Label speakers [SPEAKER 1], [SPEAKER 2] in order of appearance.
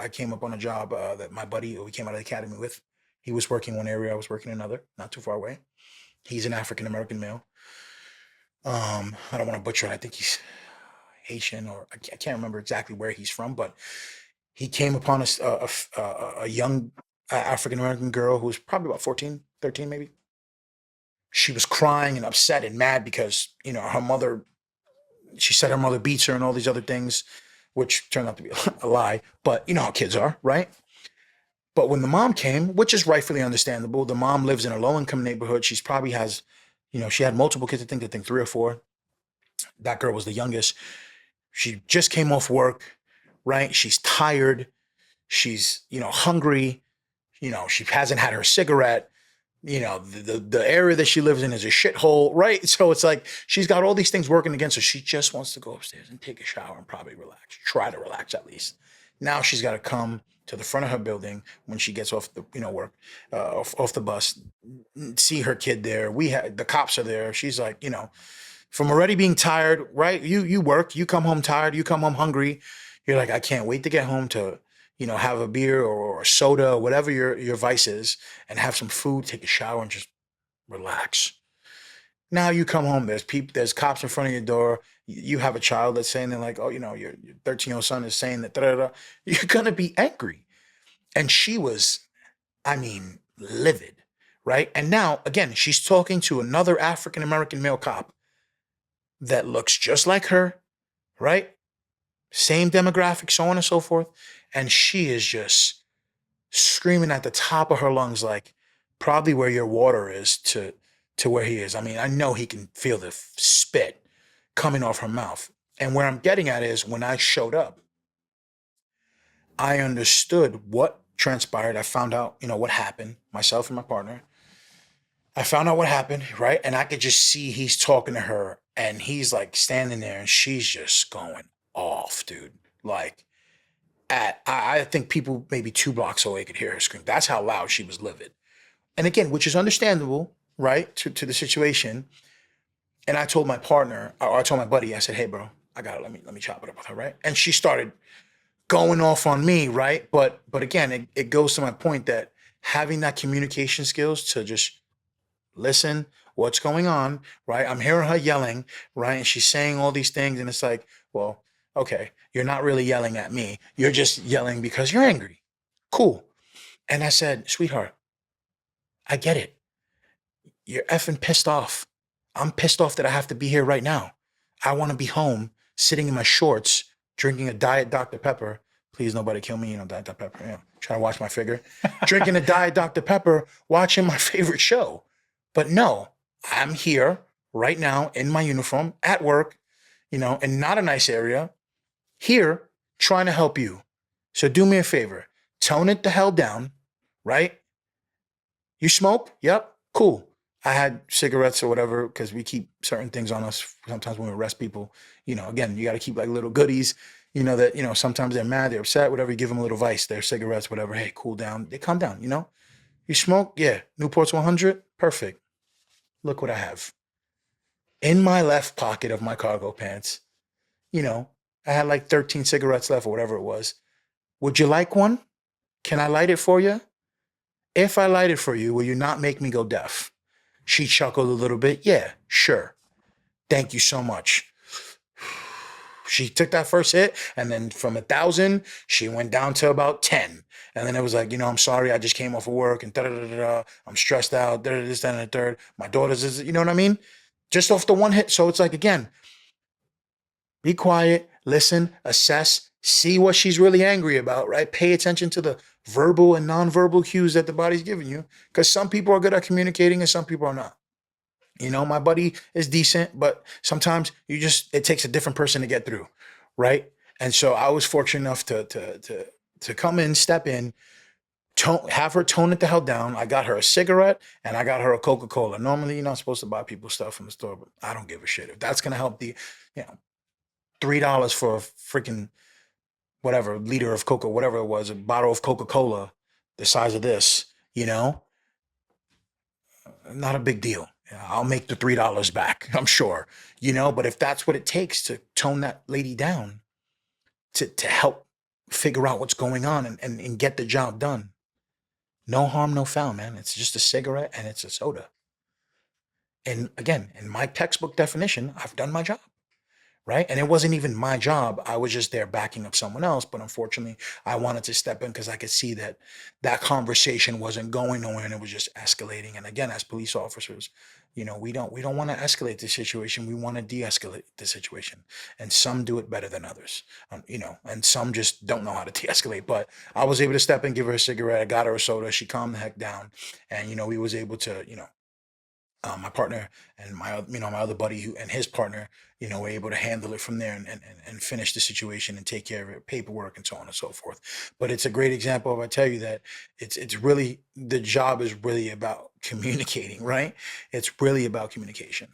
[SPEAKER 1] I came up on a job that my buddy we came out of the academy with. He was working one area, I was working another, not too far away. He's an African American male. I don't want to butcher it. I think he's Haitian, or I can't remember exactly where he's from, but he came upon a young African American girl who was probably about 14, 13 maybe. She was crying and upset and mad because, her mother, she said her mother beats her and all these other things, which turned out to be a lie. But you know how kids are, right? But when the mom came, which is rightfully understandable, the mom lives in a low income neighborhood. She's probably has, she had multiple kids. I think three or four. That girl was the youngest. She just came off work, right? She's tired. She's, hungry. She hasn't had her cigarette. The area that she lives in is a shithole, right? So it's like she's got all these things working against her. She just wants to go upstairs and take a shower and probably relax. Try to relax at least. Now she's got to come to the front of her building when she gets off the work, off the bus, see her kid there. The cops are there. She's like, from already being tired, right? You work, you come home tired, you come home hungry. You're like, I can't wait to get home to, have a beer or a soda or whatever your vice is, and have some food, take a shower, and just relax. Now you come home, there's cops in front of your door. You have a child that's saying, they're like, oh, your 13-year-old son is saying that, da, da, da. You're gonna be angry. And she was, livid, right? And now, again, she's talking to another African American male cop that looks just like her, right? Same demographic, so on and so forth. And she is just screaming at the top of her lungs, like probably where your water is to where he is. I know he can feel the spit coming off her mouth. And where I'm getting at is when I showed up, I understood what transpired. I found out, what happened, myself and my partner. I found out what happened, right? And I could just see he's talking to her and he's like standing there and she's just going off, dude. Like, I think people maybe 2 blocks away could hear her scream. That's how loud she was livid. And again, which is understandable, right, to the situation. And I told my partner, or I told my buddy, I said, hey, bro, I got it. Let me chop it up with her, right? And she started going off on me, right? But again, it goes to my point that having that communication skills to just listen, what's going on, right? I'm hearing her yelling, right? And she's saying all these things. And it's like, well, okay, you're not really yelling at me. You're just yelling because you're angry. Cool. And I said, sweetheart, I get it. You're effing pissed off. I'm pissed off that I have to be here right now. I want to be home, sitting in my shorts, drinking a Diet Dr. Pepper. Please, nobody kill me, Diet Dr. Pepper. Trying to watch my figure. Drinking a Diet Dr. Pepper, watching my favorite show. But no, I'm here right now in my uniform at work, in not a nice area, here trying to help you. So do me a favor, tone it the hell down, right? You smoke? Yep, cool. I had cigarettes or whatever because we keep certain things on us sometimes when we arrest people. Again, you got to keep like little goodies, that, sometimes they're mad, they're upset, whatever. You give them a little vice, their cigarettes, whatever. Hey, cool down. They calm down, You smoke? Yeah. Newport's 100? Perfect. Look what I have. In my left pocket of my cargo pants, I had like 13 cigarettes left or whatever it was. Would you like one? Can I light it for you? If I light it for you, will you not make me go deaf? She chuckled a little bit. Yeah, sure. Thank you so much. She took that first hit, and then from 1,000, she went down to about 10. And then it was like, I'm sorry, I just came off of work, and da-da-da-da-da. I'm stressed out, this, that, and the third. My daughter's, you know what I mean? Just off the one hit. So it's like, again, be quiet, listen, assess, see what she's really angry about, right? Pay attention to the verbal and nonverbal cues that the body's giving you, because some people are good at communicating and some people are not. My buddy is decent, but sometimes it takes a different person to get through, right? And so I was fortunate enough to come in, step in, have her tone it the hell down. I got her a cigarette and I got her a Coca-Cola. Normally, you're not supposed to buy people stuff from the store, but I don't give a shit. If that's going to help $3 for a freaking whatever liter of Coca, whatever it was, a bottle of Coca-Cola the size of this, not a big deal. I'll make the $3 back, I'm sure, but if that's what it takes to tone that lady down, to help figure out what's going on and get the job done. No harm, no foul, man. It's just a cigarette and it's a soda. And again, in my textbook definition, I've done my job. Right. And it wasn't even my job. I was just there backing up someone else. But unfortunately, I wanted to step in because I could see that that conversation wasn't going nowhere and it was just escalating. And again, as police officers, we don't want to escalate the situation. We want to de-escalate the situation. And some do it better than others. And some just don't know how to de-escalate. But I was able to step in, give her a cigarette. I got her a soda. She calmed the heck down. And we was able to, my partner and my other buddy and his partner, were able to handle it from there and finish the situation and take care of it, paperwork and so on and so forth. But it's a great example of, I tell you that it's really, the job is really about communicating, right? It's really about communication.